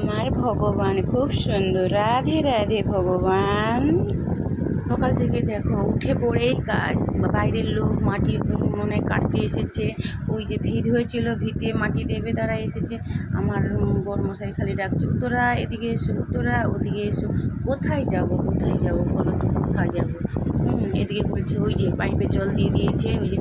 আমার ভগবান খুব সুন্দর। রাধে রাধে ভগবান। সকাল থেকে দেখো উঠে পড়েই কাজ। বাইরের লোক মাটি মানে কাটতে এসেছে। ওই যে ভিত হয়েছিল, ভিতে মাটি দেবে, তারা এসেছে। আমার বড়মশাই খালি ডাকছে, তোরা এদিকে এসো, তোরা ওদিকে এসো। কোথায় যাব কোথায় যাব বলো তো, কোথায় যাব? এদিকে বলছে ওই যে পাইপে জল দিয়ে দিয়েছে, ওই যে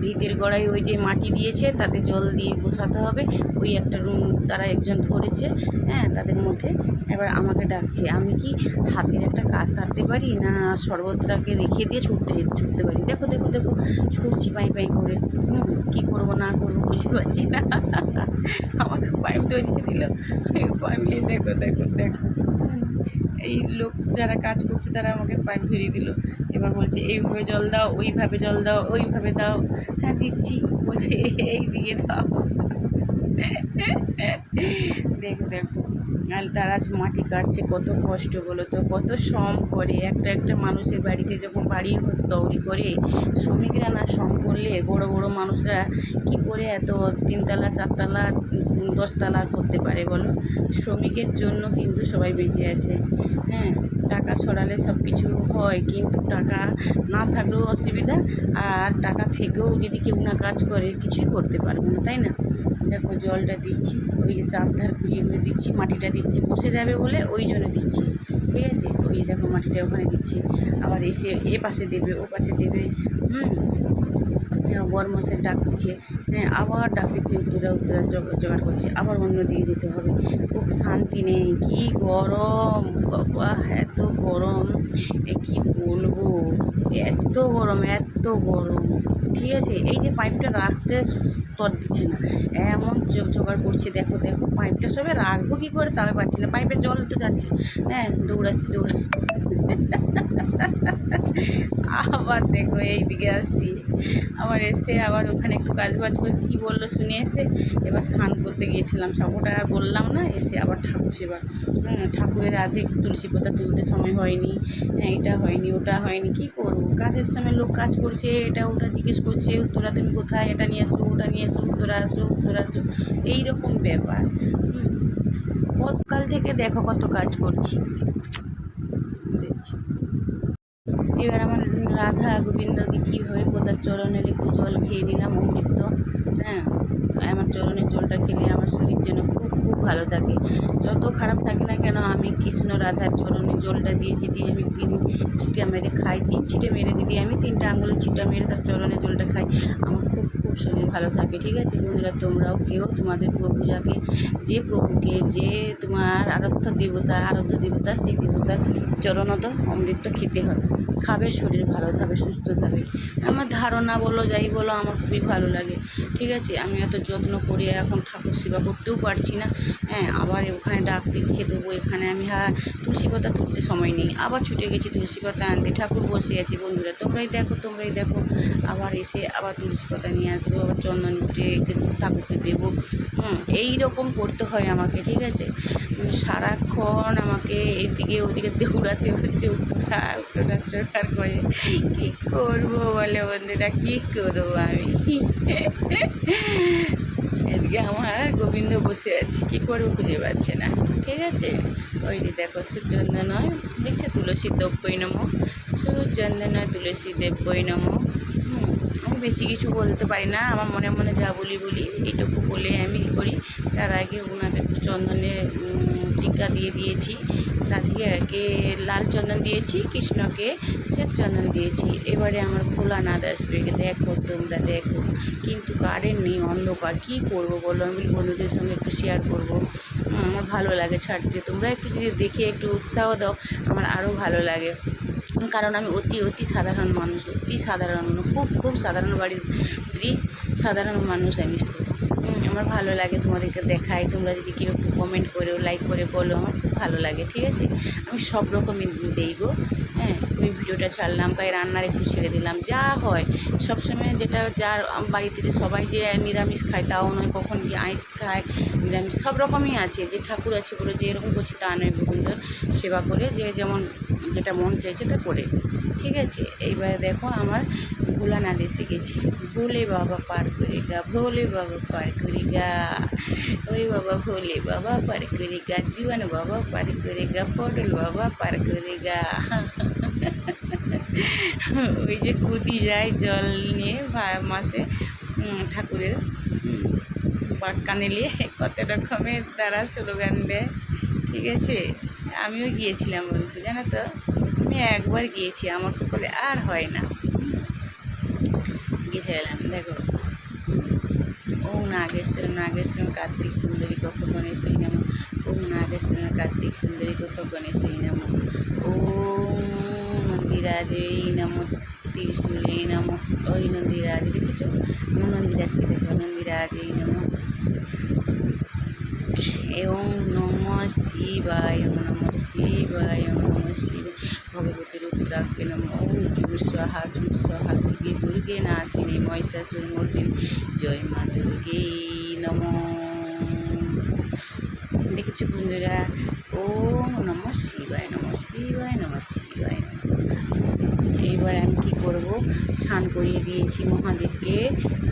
ভিতের গোড়ায় ওই যে মাটি দিয়েছে, তাতে জল দিয়ে বসাতে হবে। ওই একটা রুম তারা একজন ধরেছে, হ্যাঁ, তাদের মধ্যে। এবার আমাকে ডাকছে, আমি কি হাতের একটা কাজ সারতে পারি না শরবতটাকে রেখে দিয়ে ছুটতে পারি? দেখো দেখো দেখো, ছুটছি পাই পাই করে। কী করবো না করবো বুঝতে পারছি না। আমাকে পাইপ ধরিয়ে দিল। পাইপ দেখো দেখো দেখো, এই লোক যারা কাজ করছে তারা আমাকে পাইপ ধরিয়ে দিল। এবার বলছে এইভাবে জল দাও, ওইভাবে জল দাও, ওইভাবে দাও। হ্যাঁ দিচ্ছি, বলছে এই দিয়ে দাও। দেখো দেখো, আর তারা মাটি কাটছে, কত কষ্ট বলো তো, কত শ্রম করে। একটা একটা মানুষের বাড়িতে যখন বাড়ি তৈরি করে, শ্রমিকরা না শ্রম করলে বড় বড় মানুষরা কি করে এত তিনতলা চারতলা দশতলা করতে পারে বলো? শ্রমিকের জন্য কিন্তু সবাই বেঁচে আছে। হ্যাঁ, টাকা ছড়ালে সব কিছু হয়, কিন্তু টাকা না থাকলেও অসুবিধা, আর টাকা থেকেও যদি কেউ না কাজ করে কিছুই করতে পারবে না, তাই না? দেখো জলটা দিচ্ছি, ওই যে চারধার ঘুরিয়ে ঘুরে দিচ্ছি, মাটিটা দিচ্ছি, বসে যাবে বলে ওই জন্য দিচ্ছি, ঠিক আছে? ওই দেখো মাটিটা ওখানে দিচ্ছি, আবার এসে এ পাশে দেবে, ও পাশে দেবে। বরমশাই ডাক দিচ্ছে, হ্যাঁ, আবার ডাক দিচ্ছে, উত্তরা উত্তরা জোগাড় করছে, আবার অন্য দিয়ে দিতে হবে। খুব শান্তি নেই, কি গরম বাবা, এত গরম, কি বলবো, এত গরম এত গরম। ঠিক আছে, এই যে পাইপটা রাখতে স্তর দিচ্ছে না, এমন জোগাড় করছে। দেখো দেখো, পাইপটা সবে রাখবো কী করে তাও পাচ্ছি না, পাইপের জল তো যাচ্ছে। হ্যাঁ, দৌড়াচ্ছি আবার দেখো এই দিকে আসছি, আবার এসে আবার ওখানে একটু কাজবাজ করে কী বললো শুনে এসে এবার স্নান করতে গিয়েছিলাম, সবটা আর বললাম না। এসে আবার ঠাকুর সেবা, ঠাকুরের আধে তুলসী পাতা তুলতে সময় হয়নি, হ্যাঁ, এটা হয়নি ওটা হয়নি, কী করবো? কাজের সময় লোক কাজ করছে, এটা ওটা জিজ্ঞেস করছে, তোরা তুমি কোথায়, এটা নিয়ে আসো ওটা নিয়ে আসো, তোরা আসো তোরা আসো, এইরকম ব্যাপার। কতকাল থেকে দেখো কত কাজ করছি। এবার আমার রাধা গোবিন্দকে কীভাবে কোথার চরণের একটু জল খেয়ে নিলাম, অমৃত। হ্যাঁ, আমার চরণের জলটা খেলে আমার শরীর যেন খুব খুব ভালো থাকে। যত খারাপ থাকে না কেন, আমি কৃষ্ণ রাধার চরণের জলটা দিয়ে যদি আমি 3 ছিটা মেরে খাই, 3 ছিটে মেরে যদি আমি 3টা আঙুলের ছিটা মেরে তার চরণের জলটা খাই, আমার খুব খুব শরীর ভালো থাকে। ঠিক আছে বন্ধুরা, তোমরাও কেউ তোমাদের প্রভু যাকে, যে প্রভুকে, যে তোমার আরাধ্য দেবতা, সেই দেবতার চরণত অমৃত খেতে হয়, খাবে, শরীর ভালো থাকবে, সুস্থ থাকবে। আমার ধারণা বলো যাই বলো, আমার খুবই ভালো লাগে। ঠিক আছে, আমি এত যত্ন করে এখন ঠাকুর সেবা করতেও পারছি না। হ্যাঁ, আবার ওখানে ডাক দিচ্ছে, তবু এখানে আমি তুলসী পাতা তুলতে সময় নেই, আবার ছুটে গেছি তুলসী পাতা আনতে। ঠাকুর বসে আছি বন্ধুরা, তোমরাই দেখো, আবার এসে আবার তুলসী পাতা নিয়ে আসবো, আবার চন্দন ঠাকুরকে দেবো। এই রকম করতে হয় আমাকে। ঠিক আছে, সারাক্ষণ আমাকে এদিকে ওদিকে দৌড়াতে হচ্ছে, উত্তরা জোগাড় করে। কী করবো বলে বন্ধুরা, কী করবো আমি? এদিকে আমার গোবিন্দ বসে আছে, কী করবো খুঁজে পাচ্ছে না। ঠিক আছে, ওই যে দেখো সূর্যচন্দনয় দেখছে, তুলসী দেব্যই নমঃ, সূর্যচন্দনয় তুলসী দেব্যই নমঃ। আমি বেশি কিছু বলতে পারি না, আমার মনে মনে যা বলি এইটুকু বলে আমি করি। তার আগে ওনাকে একটু চন্দনের টিকা দিয়ে দিয়েছি, রাধিকাকে লাল চন্দন দিয়েছি, কৃষ্ণকে শ্বেত চন্দন দিয়েছি। এবারে আমার ভোলানাথ আসবে, দেখো তোমরা দেখো, কিন্তু কারেন্ট নেই, অন্ধকার, কী করবো বলো? আমি বন্ধুদের সঙ্গে একটু শেয়ার করবো, আমার ভালো লাগে ছাড়তে। তোমরা একটু যদি দেখে একটু উৎসাহ দাও, আমার আরও ভালো লাগে। কারণ আমি অতি সাধারণ মানুষ, খুব খুব সাধারণ বাড়ির স্ত্রী, সাধারণ মানুষ আমি শুধু। আমার ভালো লাগে তোমাদেরকে দেখাই, তোমরা যদি কেউ একটু কমেন্ট করো, লাইক করে বলো, আমার খুব ভালো লাগে। ঠিক আছে, আমি সব রকমই দেই গো। হ্যাঁ, ওই ভিডিওটা ছাড়লাম, গায়ে রান্নার একটু ছেড়ে দিলাম, যা হয় সবসময় যেটা যার বাড়িতে যে সবাই যে নিরামিষ খায় তাও নয়, কখন কি আইঁশ খায়, নিরামিষ সব রকমই আছে, যে ঠাকুর আছে বলে যে এরকম করছে তা নয়, গোবিন্দর সেবা করে যে যেমন যেটা মন চাইছে তা করে, ঠিক আছে। এইবারে দেখো আমার ভোলানাথ এসে গেছি, ভোলে বাবা পার করে গা, ভোলে বাবা পার করে গা, ওই বাবা ভোলে বাবা পার করে গা, জুয়ান বাবা পার করে গা, পটল বাবা পার করে গা। ওই যে কুদি যায় জল নিয়ে মাসে ঠাকুরের কানে নিয়ে কত রকমের তারা স্লোগান দেয়, ঠিক আছে। আমিও গিয়েছিলাম বন্ধু, জানো তো, আমি একবার গিয়েছি, আমার কপালে আর হয় না, গেছিলাম। দেখো, ওম নাগেশ্বর নাগেশ্বর কার্তিক সুন্দরী কক্ষ গণেশই নমঃ, ওম নাগেশ্বর কার্তিক সুন্দরী কক্ষ গণেশই নমঃ, ওম নন্দিরাজই নমঃ, ত্রিশূলে নমঃ। ওই নন্দিরাজ দেখেছো, নন্দিরাজকে দেখো, নন্দিরাজই নমঃ। ওম নমঃ শিবায়, ওম নমঃ শিবায়, ওম নমঃ শিবায়। ভগবতী রুদ্রাক্ষে নমঃ। ওম জুম স্বাহা দুর্গে দুর্গে নাশিনী মহিষাসুর মর্দিনী জয় মা দুর্গে নমঃ। দেখেছো বন্ধুরা, ওম নমঃ শিবায়, নমঃ শিবায়, নমঃ শিবায়। এইবার আমি কী করব, স্নান করিয়ে দিয়েছি মহাদেবকে,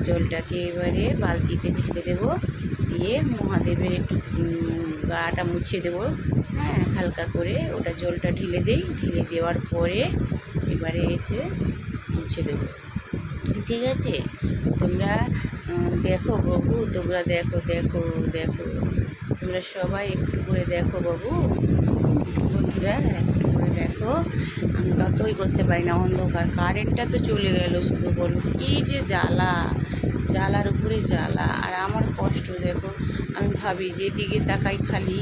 জলটাকে এবারে বালতিতে ঢেলে দেবো, দিয়ে মহাদেবের একটু গাটা মুছে দেবো, হ্যাঁ, হালকা করে ওটা জলটা ঢেলে দেই, ঢেলে দেওয়ার পরে এবারে এসে মুছে দেবো, ঠিক আছে। তোমরা দেখো বাবু, তোমরা দেখো দেখো দেখো, তোমরা সবাই একটু করে দেখো বাবু, বন্ধুরা একটু করে দেখো। আমি ততই করতে পারি না, অন্ধকার, কারেন্টটা তো চলে গেল, শুধু বলো কী যে জ্বালা, জ্বালার উপরে জ্বালা। আর আমার কষ্ট দেখো, আমি ভাবি যেদিকে তাকাই খালি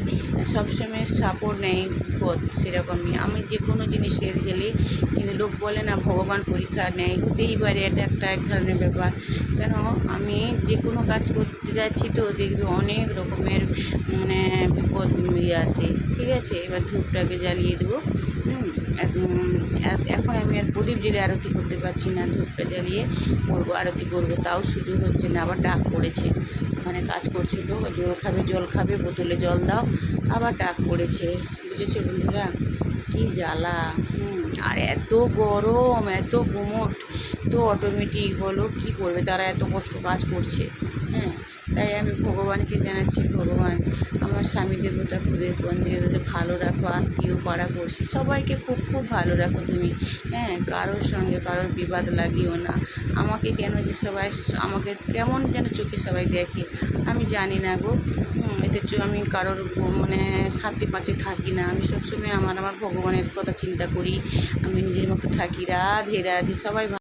সবসময় সাপোর্ট নেই বিপদ, সেরকমই আমি যে কোনো জিনিসের গেলে, কিন্তু লোক বলে না ভগবান পরীক্ষা নেয়, হতেই পারে, এটা একটা এক ধরনের ব্যাপার। কেন আমি যে কোনো কাজ করতে যাচ্ছি তো দেখবি অনেক রকমের মানে বিপদ আসে, ঠিক আছে। এবার ধূপটাকে জ্বালিয়ে দেবো, এখন আমি আর প্রদীপ জ্বেলে আরতি করতে পারছি না, ধূপটা জ্বালিয়ে করবো, আরতি করবো, তাও সুযোগ হচ্ছে না। আবার ডাক পড়েছে, ওখানে কাজ করছিল, জল খাবে বোতলে জল দাও, আবার ডাক পড়েছে, বুঝেছো বন্ধুরা, কী জ্বালা। আর এত গরম, এত গুমোট, তো অটোমেটিক বলো কী করবে তারা, এত কষ্ট কাজ করছে, হ্যাঁ। তাই আমি ভগবানকে জানাচ্ছি, ভগবান আমার স্বামী দেবতা খুদের বন্ধুদের ভালো রাখো, আত্মীয় পাড়া পড়শি সবাইকে খুব খুব ভালো রাখো তুমি, হ্যাঁ, কারোর সঙ্গে কারোর বিবাদ লাগিও না। আমাকে কেন যে সবাই আমাকে কেমন যেন চোখে সবাই দেখে, আমি জানি না গো, এতে আমি কারোর মানে শান্তি পাঁচে থাকি না, আমি সবসময় আমার ভগবানের কথা চিন্তা করি, আমি নিজের মতো থাকি, রাধে রাধে, সবাই